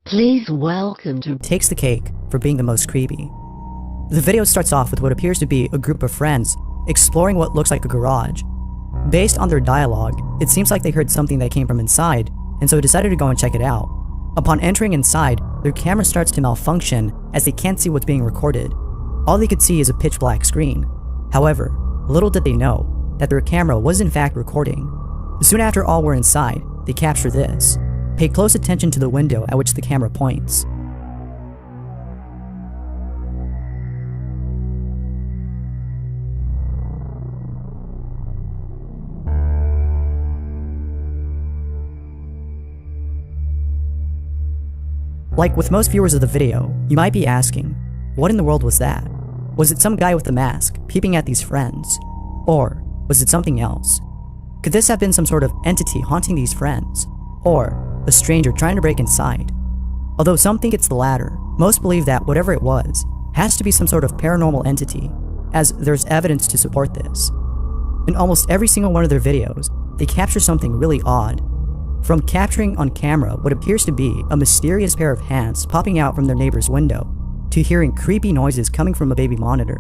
Please welcome to takes the cake for being the most creepy. The video starts off with what appears to be a group of friends exploring what looks like a garage. Based on their dialogue, it seems like they heard something that came from inside, and so decided to go and check it out. Upon entering inside, their camera starts to malfunction as they can't see what's being recorded. All they could see is a pitch black screen. However, little did they know that their camera was in fact recording. Soon after all were inside, they capture this. Pay close attention to the window at which the camera points. Like with most viewers of the video, you might be asking, what in the world was that? Was it some guy with a mask peeping at these friends? Or was it something else? Could this have been some sort of entity haunting these friends? Or a stranger trying to break inside? Although some think it's the latter, most believe that whatever it was has to be some sort of paranormal entity, as there's evidence to support this. In almost every single one of their videos, they capture something really odd. From capturing on camera what appears to be a mysterious pair of hands popping out from their neighbor's window, to hearing creepy noises coming from a baby monitor.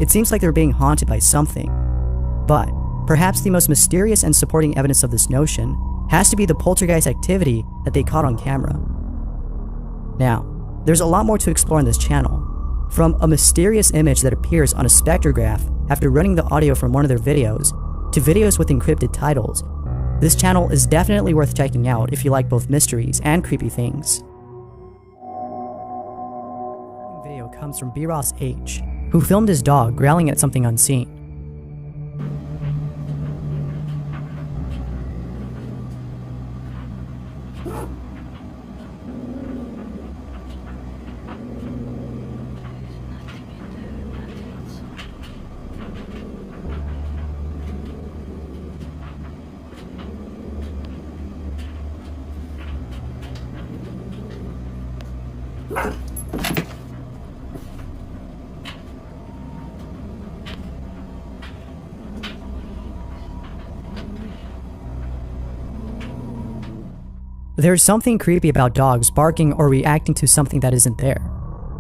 It seems like they're being haunted by something. But perhaps the most mysterious and supporting evidence of this notion has to be the poltergeist activity that they caught on camera. Now, there's a lot more to explore on this channel. From a mysterious image that appears on a spectrograph after running the audio from one of their videos, to videos with encrypted titles, this channel is definitely worth checking out if you like both mysteries and creepy things. The video comes from B-Ross H, who filmed his dog growling at something unseen. There's something creepy about dogs barking or reacting to something that isn't there.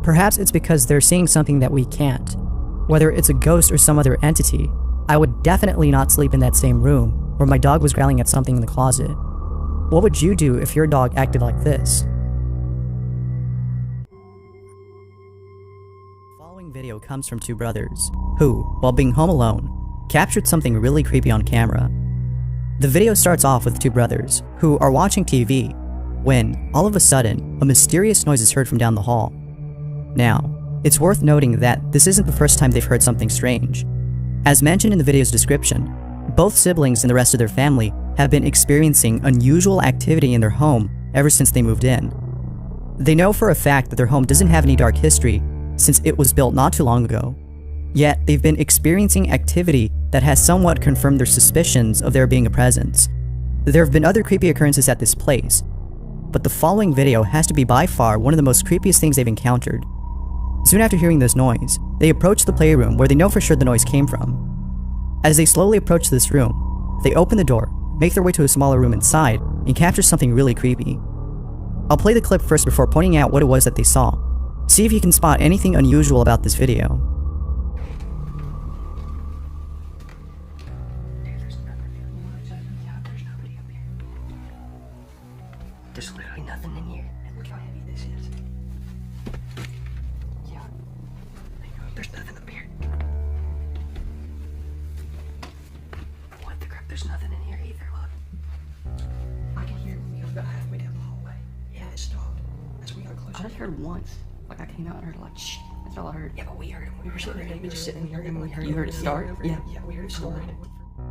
Perhaps it's because they're seeing something that we can't. Whether it's a ghost or some other entity, I would definitely not sleep in that same room where my dog was growling at something in the closet. What would you do if your dog acted like this? The following video comes from two brothers who, while being home alone, captured something really creepy on camera. The video starts off with two brothers who are watching TV when, all of a sudden, a mysterious noise is heard from down the hall. Now, it's worth noting that this isn't the first time they've heard something strange. As mentioned in the video's description, both siblings and the rest of their family have been experiencing unusual activity in their home ever since they moved in. They know for a fact that their home doesn't have any dark history since it was built not too long ago. Yet, they've been experiencing activity that has somewhat confirmed their suspicions of there being a presence. There have been other creepy occurrences at this place, but the following video has to be by far one of the most creepiest things they've encountered. Soon after hearing this noise, they approach the playroom where they know for sure the noise came from. As they slowly approach this room, they open the door, make their way to a smaller room inside, and capture something really creepy. I'll play the clip first before pointing out what it was that they saw. See if you can spot anything unusual about this video. There's literally nothing in here. And look how heavy this is. Yeah. There's nothing up here. What the crap? There's nothing in here either. Look. I can hear it when we got about halfway down the hallway. Yeah, it stopped. As we got closer. I just heard once. Like I came out and heard like shh. That's all I heard. Yeah, but we heard it. We were sitting there. We were just sitting there and we heard. You heard it start? Yeah. Yeah, we heard it start.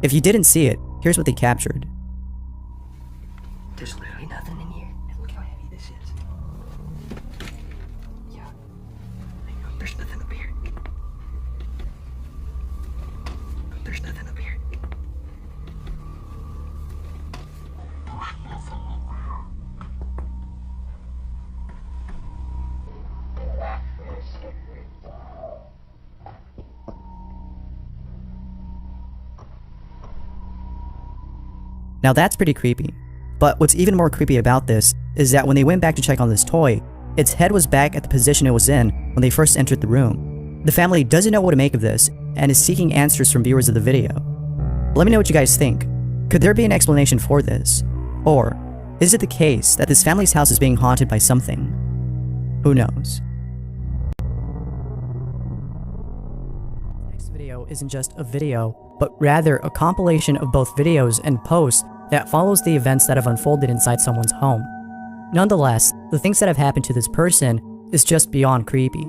If you didn't see it, here's what they captured. There's literally nothing in here. And look how heavy this is. Yeah. There's nothing up here. There's nothing up here. Now that's pretty creepy. But what's even more creepy about this is that when they went back to check on this toy, its head was back at the position it was in when they first entered the room. The family doesn't know what to make of this and is seeking answers from viewers of the video. Let me know what you guys think. Could there be an explanation for this? Or is it the case that this family's house is being haunted by something? Who knows? The next video isn't just a video, but rather a compilation of both videos and posts that follows the events that have unfolded inside someone's home. Nonetheless, the things that have happened to this person is just beyond creepy.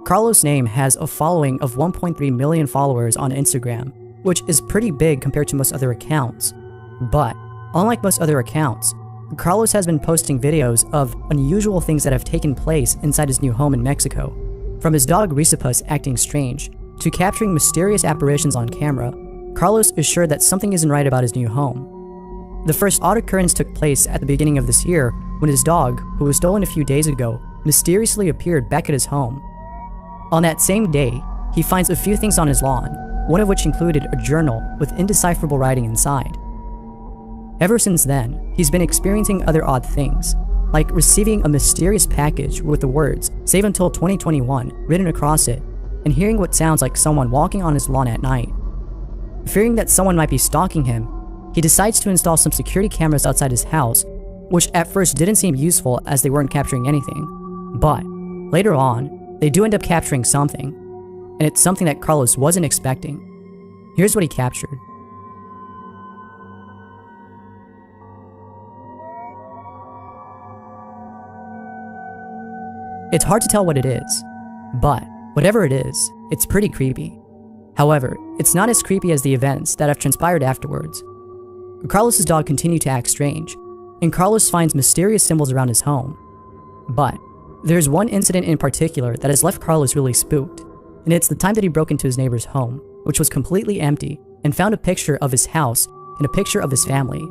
Carlos' name has a following of 1.3 million followers on Instagram, which is pretty big compared to most other accounts. But, unlike most other accounts, Carlos has been posting videos of unusual things that have taken place inside his new home in Mexico. From his dog Risipus acting strange, to capturing mysterious apparitions on camera, Carlos is sure that something isn't right about his new home. The first odd occurrence took place at the beginning of this year when his dog, who was stolen a few days ago, mysteriously appeared back at his home. On that same day, he finds a few things on his lawn, one of which included a journal with indecipherable writing inside. Ever since then, he's been experiencing other odd things, like receiving a mysterious package with the words "Save until 2021" written across it, and hearing what sounds like someone walking on his lawn at night. Fearing that someone might be stalking him, he decides to install some security cameras outside his house, which at first didn't seem useful as they weren't capturing anything. But later on, they do end up capturing something, and it's something that Carlos wasn't expecting. Here's what he captured. It's hard to tell what it is, but whatever it is, it's pretty creepy. However, it's not as creepy as the events that have transpired afterwards. Carlos's dog continued to act strange, and Carlos finds mysterious symbols around his home. But there's one incident in particular that has left Carlos really spooked, and it's the time that he broke into his neighbor's home, which was completely empty, and found a picture of his house and a picture of his family.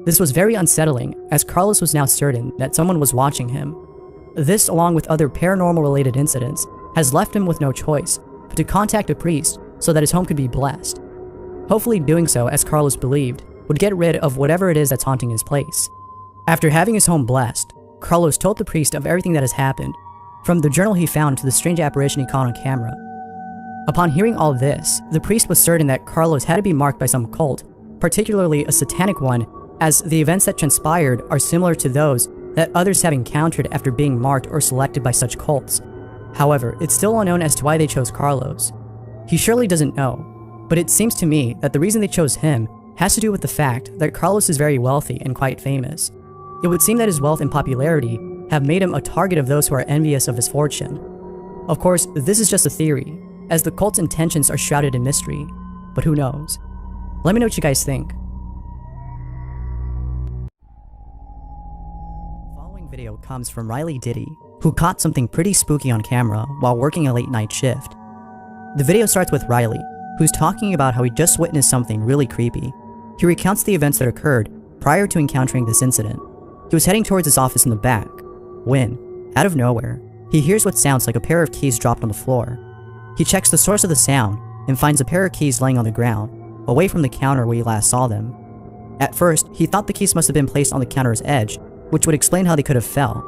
This was very unsettling, as Carlos was now certain that someone was watching him. This, along with other paranormal-related incidents, has left him with no choice but to contact a priest so that his home could be blessed. Hopefully doing so, as Carlos believed, would get rid of whatever it is that's haunting his place. After having his home blessed, Carlos told the priest of everything that has happened, from the journal he found to the strange apparition he caught on camera. Upon hearing all this, the priest was certain that Carlos had to be marked by some cult, particularly a satanic one, as the events that transpired are similar to those that others have encountered after being marked or selected by such cults. However, it's still unknown as to why they chose Carlos. He surely doesn't know, but it seems to me that the reason they chose him has to do with the fact that Carlos is very wealthy and quite famous. It would seem that his wealth and popularity have made him a target of those who are envious of his fortune. Of course, this is just a theory, as the cult's intentions are shrouded in mystery, but who knows? Let me know what you guys think. The following video comes from Riley Diddy, who caught something pretty spooky on camera while working a late night shift. The video starts with Riley, who's talking about how he just witnessed something really creepy. He recounts the events that occurred prior to encountering this incident. He was heading towards his office in the back, when, out of nowhere, he hears what sounds like a pair of keys dropped on the floor. He checks the source of the sound and finds a pair of keys laying on the ground, away from the counter where he last saw them. At first, he thought the keys must have been placed on the counter's edge, which would explain how they could have fell.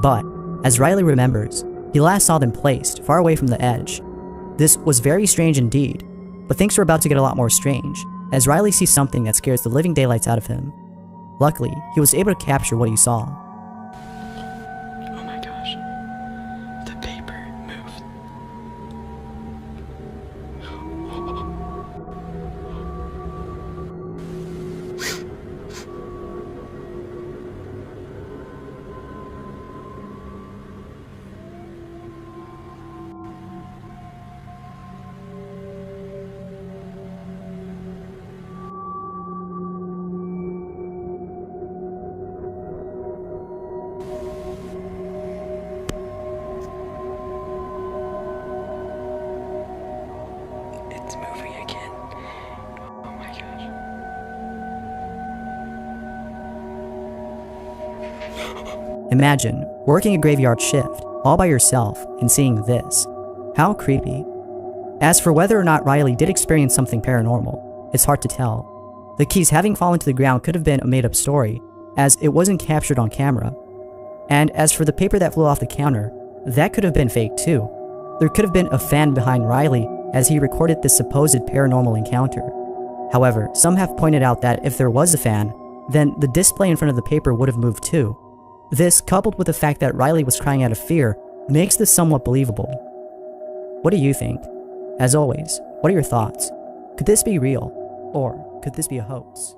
But, as Riley remembers, he last saw them placed far away from the edge. This was very strange indeed, but things were about to get a lot more strange, as Riley sees something that scares the living daylights out of him. Luckily, he was able to capture what he saw. Oh my gosh. The paper moved. It's moving again. Oh my gosh. Imagine working a graveyard shift all by yourself and seeing this. How creepy. As for whether or not Riley did experience something paranormal, it's hard to tell. The keys having fallen to the ground could have been a made-up story, as it wasn't captured on camera. And as for the paper that flew off the counter, that could have been fake too. There could have been a fan behind Riley as he recorded this supposed paranormal encounter. However, some have pointed out that if there was a fan, then the display in front of the paper would have moved too. This, coupled with the fact that Riley was crying out of fear, makes this somewhat believable. What do you think? As always, what are your thoughts? Could this be real? Or could this be a hoax?